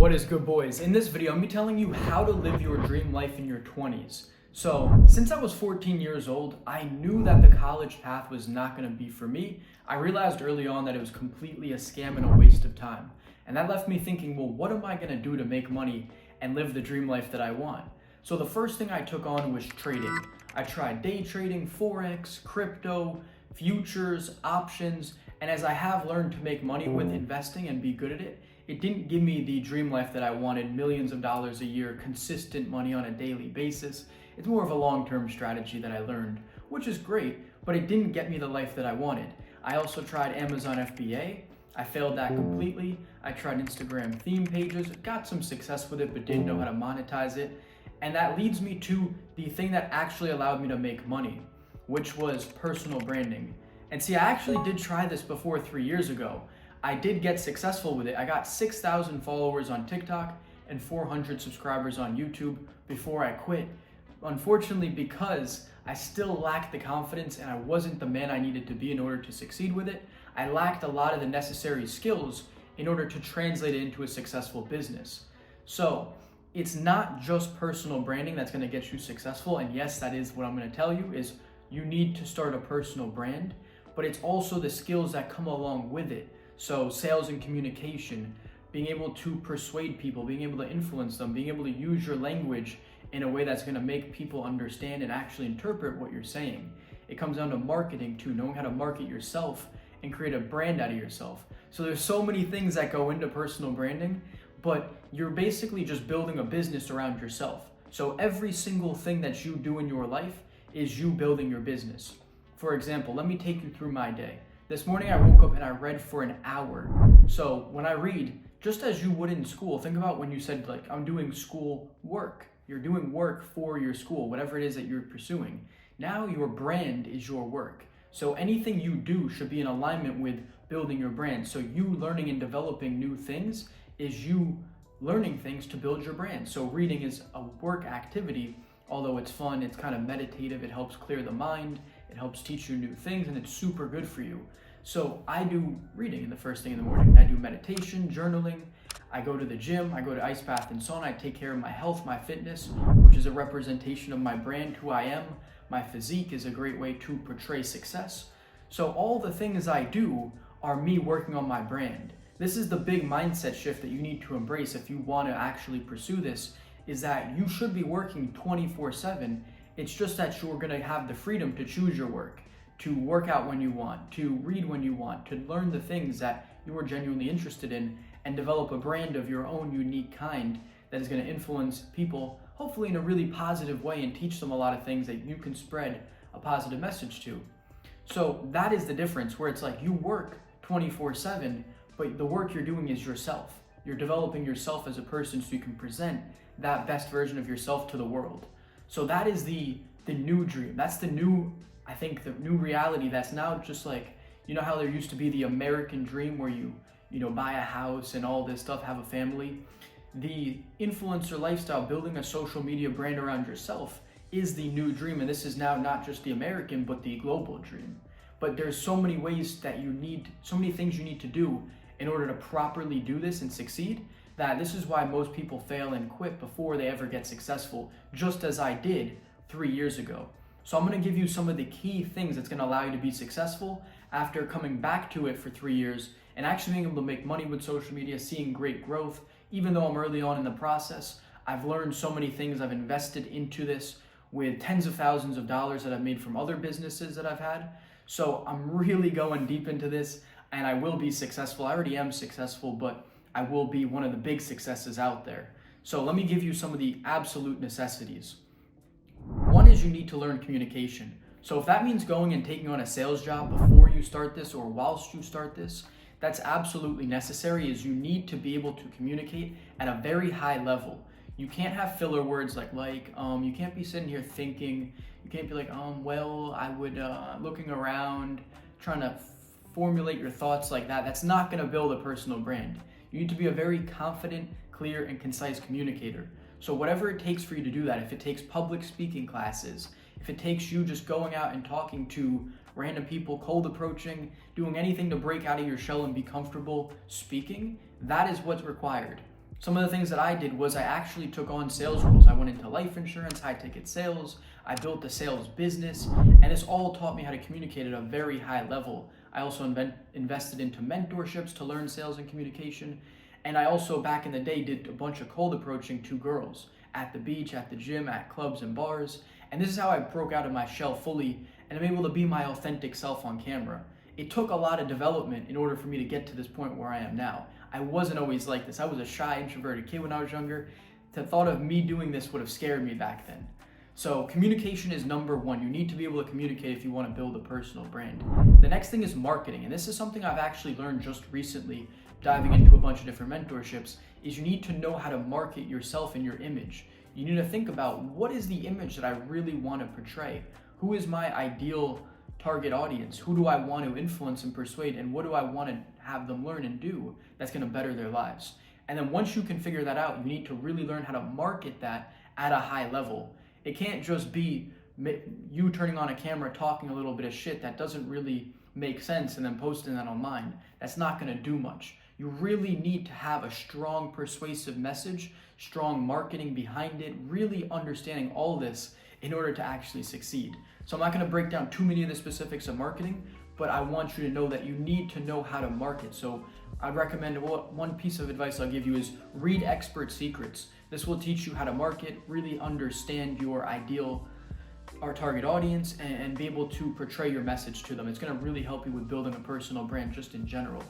What is good, boys? In this video, I'm going to be telling you how to live your dream life in your 20s. So, since I was 14 years old, I knew that the college path was not going to be for me. I realized early on that it was completely a scam and a waste of time. And that left me thinking, well, what am I going to do to make money and live the dream life that I want? So the first thing I took on was trading. I tried day trading, forex, crypto, futures, options, and as I have learned to make money with investing and be good at it, it didn't give me the dream life that I wanted, millions of dollars a year, consistent money on a daily basis. It's more of a long-term strategy that I learned, which is great, but it didn't get me the life that I wanted. I also tried Amazon FBA. I failed that completely. I tried Instagram theme pages, got some success with it, but didn't know how to monetize it. And that leads me to the thing that actually allowed me to make money, which was personal branding. And see, I actually did try this before 3 years ago. I did get successful with it. I got 6,000 followers on TikTok and 400 subscribers on YouTube before I quit. Unfortunately, because I still lacked the confidence and I wasn't the man I needed to be in order to succeed with it, I lacked a lot of the necessary skills in order to translate it into a successful business. So it's not just personal branding that's going to get you successful. And yes, that is what I'm going to tell you is you need to start a personal brand, but it's also the skills that come along with it. So sales and communication, being able to persuade people, being able to influence them, being able to use your language in a way that's going to make people understand and actually interpret what you're saying. It comes down to marketing too, knowing how to market yourself and create a brand out of yourself. So there's so many things that go into personal branding, but you're basically just building a business around yourself. So every single thing that you do in your life is you building your business. For example, let me take you through my day. This morning I woke up and I read for an hour. So when I read, just as you would in school, think about when you said like, I'm doing school work. You're doing work for your school, whatever it is that you're pursuing. Now your brand is your work. So anything you do should be in alignment with building your brand. So you learning and developing new things is you learning things to build your brand. So reading is a work activity, although it's fun, it's kind of meditative, it helps clear the mind, it helps teach you new things, and it's super good for you. So I do reading in the first thing in the morning. I do meditation, journaling. I go to the gym, I go to ice bath and sauna. I take care of my health, my fitness, which is a representation of my brand, who I am. My physique is a great way to portray success. So all the things I do are me working on my brand. This is the big mindset shift that you need to embrace if you want to actually pursue this, is that you should be working 24/7. It's just that you're going to have the freedom to choose your work, to work out when you want, to read when you want, to learn the things that you are genuinely interested in, and develop a brand of your own unique kind that is going to influence people, hopefully in a really positive way, and teach them a lot of things that you can spread a positive message to. So that is the difference, where it's like you work 24/7, but the work you're doing is yourself. You're developing yourself as a person so you can present that best version of yourself to the world. So that is the new dream. That's the new, I think, the new reality that's now just like, you know how there used to be the American dream where you buy a house and all this stuff, have a family. The influencer lifestyle, building a social media brand around yourself, is the new dream. And this is now not just the American, but the global dream. But there's so many ways that so many things you need to do in order to properly do this and succeed, that this is why most people fail and quit before they ever get successful, just as I did 3 years ago. So I'm going to give you some of the key things that's going to allow you to be successful after coming back to it for 3 years and actually being able to make money with social media, seeing great growth. Even though I'm early on in the process, I've learned so many things. I've invested into this with tens of thousands of dollars that I've made from other businesses that I've had. So I'm really going deep into this, and I will be successful. I already am successful, but I will be one of the big successes out there. So let me give you some of the absolute necessities. One is you need to learn communication. So if that means going and taking on a sales job before you start this or whilst you start this, that's absolutely necessary. Is you need to be able to communicate at a very high level. You can't have filler words like, you can't be sitting here thinking, you can't be like, well, I would, looking around, trying to formulate your thoughts like that. That's not going to build a personal brand. You need to be a very confident, clear, and concise communicator. So whatever it takes for you to do that, if it takes public speaking classes, if it takes you just going out and talking to random people, cold approaching, doing anything to break out of your shell and be comfortable speaking, that is what's required. Some of the things that I did was I actually took on sales roles. I went into life insurance, high ticket sales. I built a sales business, and this all taught me how to communicate at a very high level. I also invested into mentorships to learn sales and communication. And I also, back in the day, did a bunch of cold approaching to girls at the beach, at the gym, at clubs and bars. And this is how I broke out of my shell fully and I'm able to be my authentic self on camera. It took a lot of development in order for me to get to this point where I am now. I wasn't always like this. I was a shy, introverted kid when I was younger. The thought of me doing this would have scared me back then. So communication is number one. You need to be able to communicate if you want to build a personal brand. The next thing is marketing. And this is something I've actually learned just recently, diving into a bunch of different mentorships, is you need to know how to market yourself and your image. You need to think about, what is the image that I really want to portray? Who is my ideal target audience? Who do I want to influence and persuade? And what do I want to have them learn and do that's going to better their lives? And then once you can figure that out, you need to really learn how to market that at a high level. It can't just be you turning on a camera talking a little bit of shit that doesn't really make sense and then posting that online. That's not going to do much. You really need to have a strong persuasive message, strong marketing behind it, really understanding all this in order to actually succeed. So I'm not going to break down too many of the specifics of marketing, but I want you to know that you need to know how to market. So I'd recommend, one piece of advice I'll give you is read Expert Secrets. This will teach you how to market, really understand your ideal or target audience, and be able to portray your message to them. It's going to really help you with building a personal brand just in general.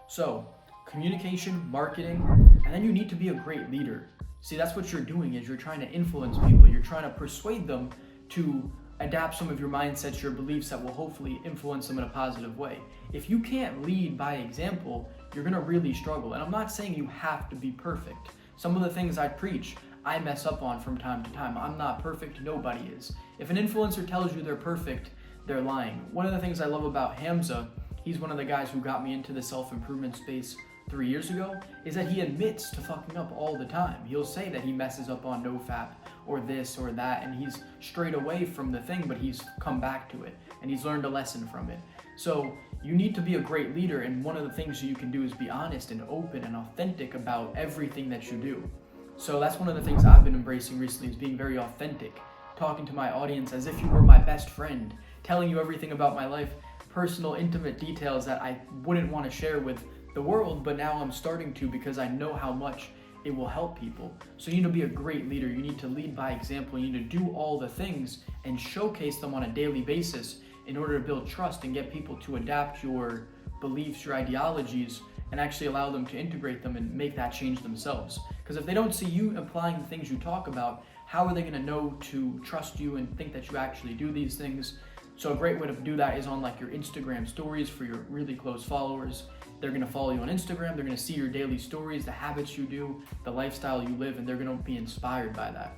So communication, marketing, and then you need to be a great leader. See, that's what you're doing, is you're trying to influence people. You're trying to persuade them to adapt some of your mindsets, your beliefs that will hopefully influence them in a positive way. If you can't lead by example, you're gonna really struggle. And I'm not saying you have to be perfect. Some of the things I preach, I mess up on from time to time. I'm not perfect, nobody is. If an influencer tells you they're perfect, they're lying. One of the things I love about Hamza, he's one of the guys who got me into the self-improvement space 3 years ago, is that he admits to fucking up all the time. He'll say that he messes up on nofap or this or that, and he's strayed away from the thing, but he's come back to it and he's learned a lesson from it. So you need to be a great leader, and one of the things that you can do is be honest and open and authentic about everything that you do. So that's one of the things I've been embracing recently, is being very authentic, talking to my audience as if you were my best friend, telling you everything about my life, personal, intimate details that I wouldn't want to share with the world, but now I'm starting to, because I know how much it will help people. So you need to be a great leader. You need to lead by example. You need to do all the things and showcase them on a daily basis in order to build trust and get people to adapt your beliefs, your ideologies, and actually allow them to integrate them and make that change themselves. Because if they don't see you applying the things you talk about, how are they going to know to trust you and think that you actually do these things? So a great way to do that is on like your Instagram stories for your really close followers. They're going to follow you on Instagram. They're going to see your daily stories, the habits you do, the lifestyle you live, and they're going to be inspired by that.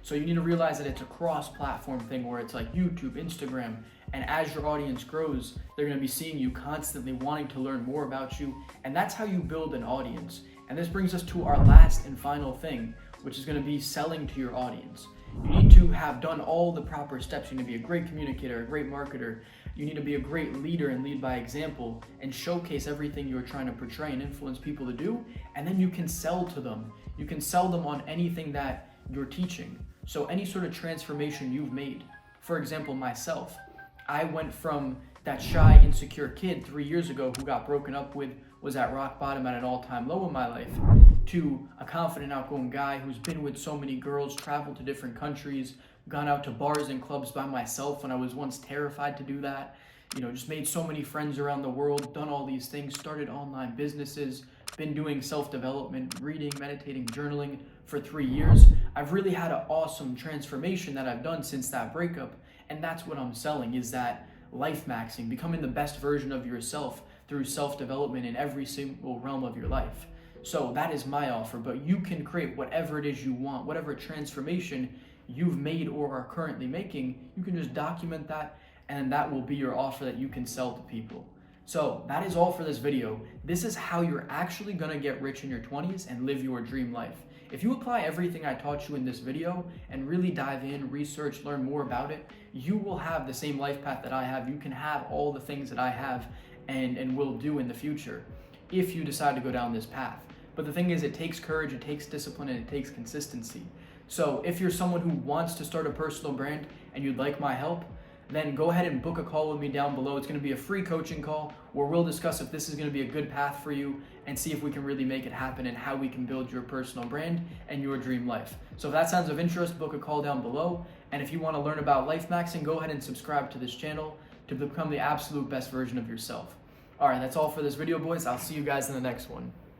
So you need to realize that it's a cross-platform thing where it's like YouTube, Instagram, and as your audience grows, they're going to be seeing you constantly, wanting to learn more about you, and that's how you build an audience. And this brings us to our last and final thing, which is going to be selling to your audience. You need to have done all the proper steps. You need to be a great communicator, a great marketer. You need to be a great leader and lead by example and showcase everything you're trying to portray and influence people to do. And then you can sell to them. You can sell them on anything that you're teaching. So any sort of transformation you've made. For example, myself, I went from that shy, insecure kid 3 years ago who got broken up with, was at rock bottom at an all-time low in my life, to a confident, outgoing guy who's been with so many girls, traveled to different countries, gone out to bars and clubs by myself when I was once terrified to do that, just made so many friends around the world, done all these things, started online businesses, been doing self-development, reading, meditating, journaling for 3 years. I've really had an awesome transformation that I've done since that breakup, and that's what I'm selling, is that life maxing, becoming the best version of yourself through self-development in every single realm of your life. So that is my offer, but you can create whatever it is you want, whatever transformation you've made or are currently making. You can just document that, and that will be your offer that you can sell to people. So that is all for this video. This is how you're actually gonna get rich in your 20s and live your dream life. If you apply everything I taught you in this video and really dive in, research, learn more about it, you will have the same life path that I have. You can have all the things that I have and will do in the future if you decide to go down this path. But the thing is, it takes courage, it takes discipline, and it takes consistency. So if you're someone who wants to start a personal brand and you'd like my help, then go ahead and book a call with me down below. It's going to be a free coaching call where we'll discuss if this is going to be a good path for you and see if we can really make it happen and how we can build your personal brand and your dream life. So if that sounds of interest, book a call down below. And if you want to learn about life maxing, go ahead and subscribe to this channel to become the absolute best version of yourself. All right, that's all for this video, boys. I'll see you guys in the next one.